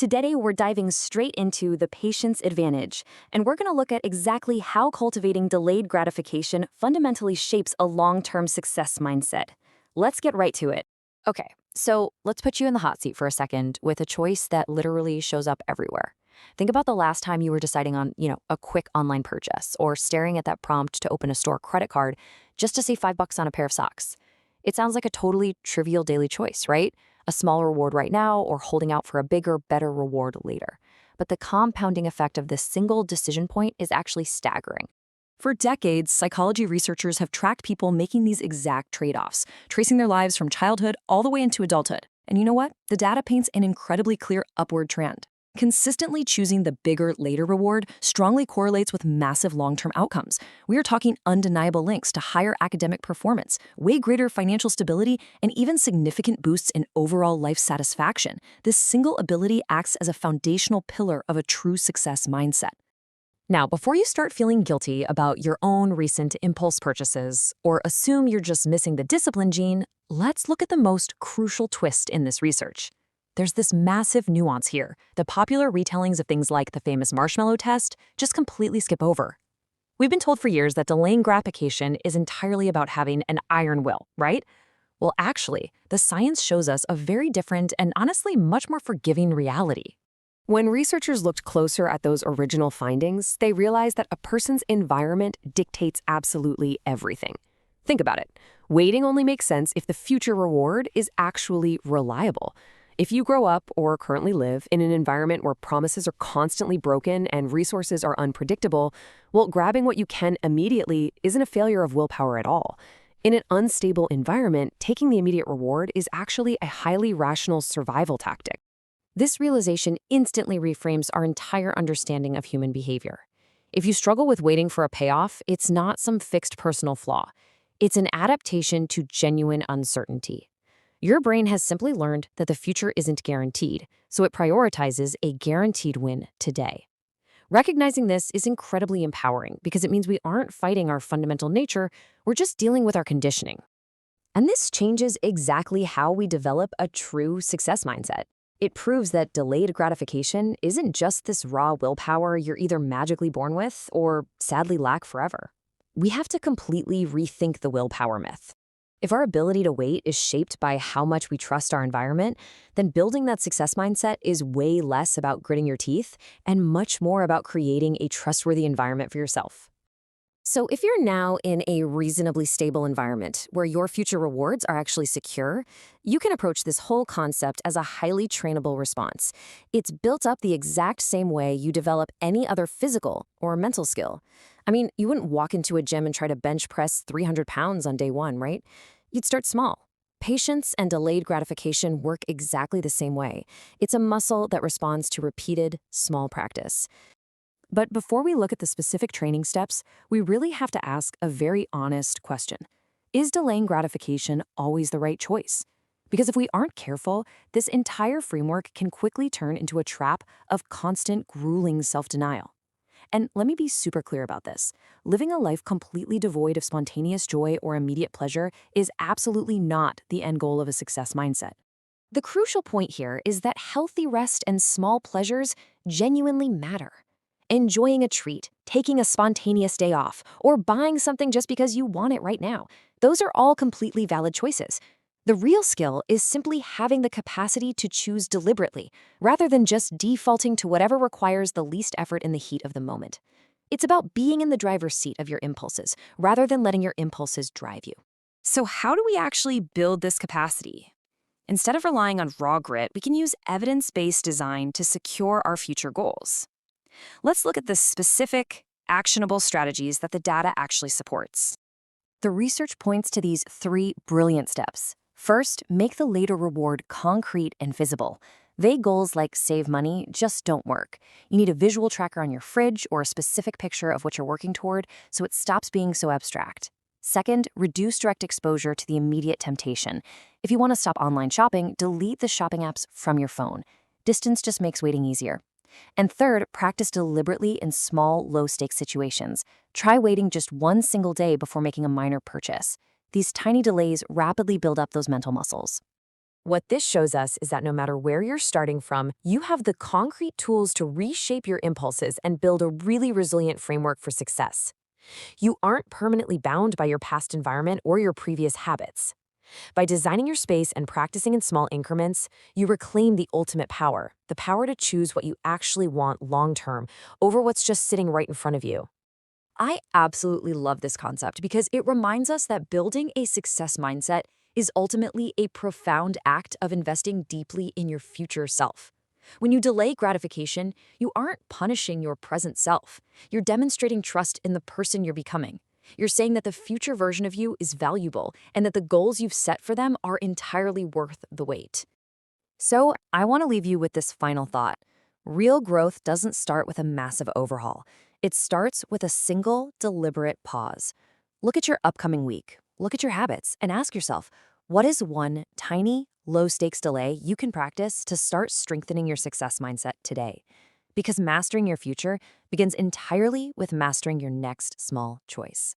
Today, we're diving straight into the patient's advantage, and we're going to look at exactly how cultivating delayed gratification fundamentally shapes a long-term success mindset. Let's get right to it. Okay, so let's put you in the hot seat for a second with a choice that literally shows up everywhere. Think about the last time you were deciding on, a quick online purchase or staring at that prompt to open a store credit card just to save $5 on a pair of socks. It sounds like a totally trivial daily choice, right? A small reward right now or holding out for a bigger, better reward later. But the compounding effect of this single decision point is actually staggering. For decades, psychology researchers have tracked people making these exact trade-offs, tracing their lives from childhood all the way into adulthood. And you know what? The data paints an incredibly clear upward trend. Consistently choosing the bigger, later reward strongly correlates with massive long-term outcomes. We are talking undeniable links to higher academic performance, way greater financial stability, and even significant boosts in overall life satisfaction. This single ability acts as a foundational pillar of a true success mindset. Now, before you start feeling guilty about your own recent impulse purchases or assume you're just missing the discipline gene, let's look at the most crucial twist in this research. There's this massive nuance here. The popular retellings of things like the famous marshmallow test just completely skip over. We've been told for years that delaying gratification is entirely about having an iron will, right? Well, actually, the science shows us a very different and honestly much more forgiving reality. When researchers looked closer at those original findings, they realized that a person's environment dictates absolutely everything. Think about it. Waiting only makes sense if the future reward is actually reliable. If you grow up or currently live in an environment where promises are constantly broken and resources are unpredictable, well, grabbing what you can immediately isn't a failure of willpower at all. In an unstable environment, taking the immediate reward is actually a highly rational survival tactic. This realization instantly reframes our entire understanding of human behavior. If you struggle with waiting for a payoff, it's not some fixed personal flaw. It's an adaptation to genuine uncertainty. Your brain has simply learned that the future isn't guaranteed, so it prioritizes a guaranteed win today. Recognizing this is incredibly empowering because it means we aren't fighting our fundamental nature, we're just dealing with our conditioning. And this changes exactly how we develop a true success mindset. It proves that delayed gratification isn't just this raw willpower you're either magically born with or sadly lack forever. We have to completely rethink the willpower myth. If our ability to wait is shaped by how much we trust our environment, then building that success mindset is way less about gritting your teeth and much more about creating a trustworthy environment for yourself. So if you're now in a reasonably stable environment where your future rewards are actually secure, you can approach this whole concept as a highly trainable response. It's built up the exact same way you develop any other physical or mental skill. I mean, you wouldn't walk into a gym and try to bench press 300 pounds on day one, right? You'd start small. Patience and delayed gratification work exactly the same way. It's a muscle that responds to repeated, small practice. But before we look at the specific training steps, we really have to ask a very honest question. Is delaying gratification always the right choice? Because if we aren't careful, this entire framework can quickly turn into a trap of constant, grueling self-denial. And let me be super clear about this. Living a life completely devoid of spontaneous joy or immediate pleasure is absolutely not the end goal of a success mindset. The crucial point here is that healthy rest and small pleasures genuinely matter. Enjoying a treat, taking a spontaneous day off, or buying something just because you want it right now, those are all completely valid choices. The real skill is simply having the capacity to choose deliberately, rather than just defaulting to whatever requires the least effort in the heat of the moment. It's about being in the driver's seat of your impulses, rather than letting your impulses drive you. So how do we actually build this capacity? Instead of relying on raw grit, we can use evidence-based design to secure our future goals. Let's look at the specific, actionable strategies that the data actually supports. The research points to these 3 brilliant steps. First, make the later reward concrete and visible. Vague goals like save money just don't work. You need a visual tracker on your fridge or a specific picture of what you're working toward so it stops being so abstract. Second, reduce direct exposure to the immediate temptation. If you want to stop online shopping, delete the shopping apps from your phone. Distance just makes waiting easier. And third, practice deliberately in small, low-stakes situations. Try waiting just one single day before making a minor purchase. These tiny delays rapidly build up those mental muscles. What this shows us is that no matter where you're starting from, you have the concrete tools to reshape your impulses and build a really resilient framework for success. You aren't permanently bound by your past environment or your previous habits. By designing your space and practicing in small increments, you reclaim the ultimate power, the power to choose what you actually want long-term over what's just sitting right in front of you. I absolutely love this concept because it reminds us that building a success mindset is ultimately a profound act of investing deeply in your future self. When you delay gratification, you aren't punishing your present self. You're demonstrating trust in the person you're becoming. You're saying that the future version of you is valuable and that the goals you've set for them are entirely worth the wait. So, I want to leave you with this final thought. Real growth doesn't start with a massive overhaul. It starts with a single, deliberate pause. Look at your upcoming week, look at your habits, and ask yourself, what is one tiny, low-stakes delay you can practice to start strengthening your success mindset today? Because mastering your future begins entirely with mastering your next small choice.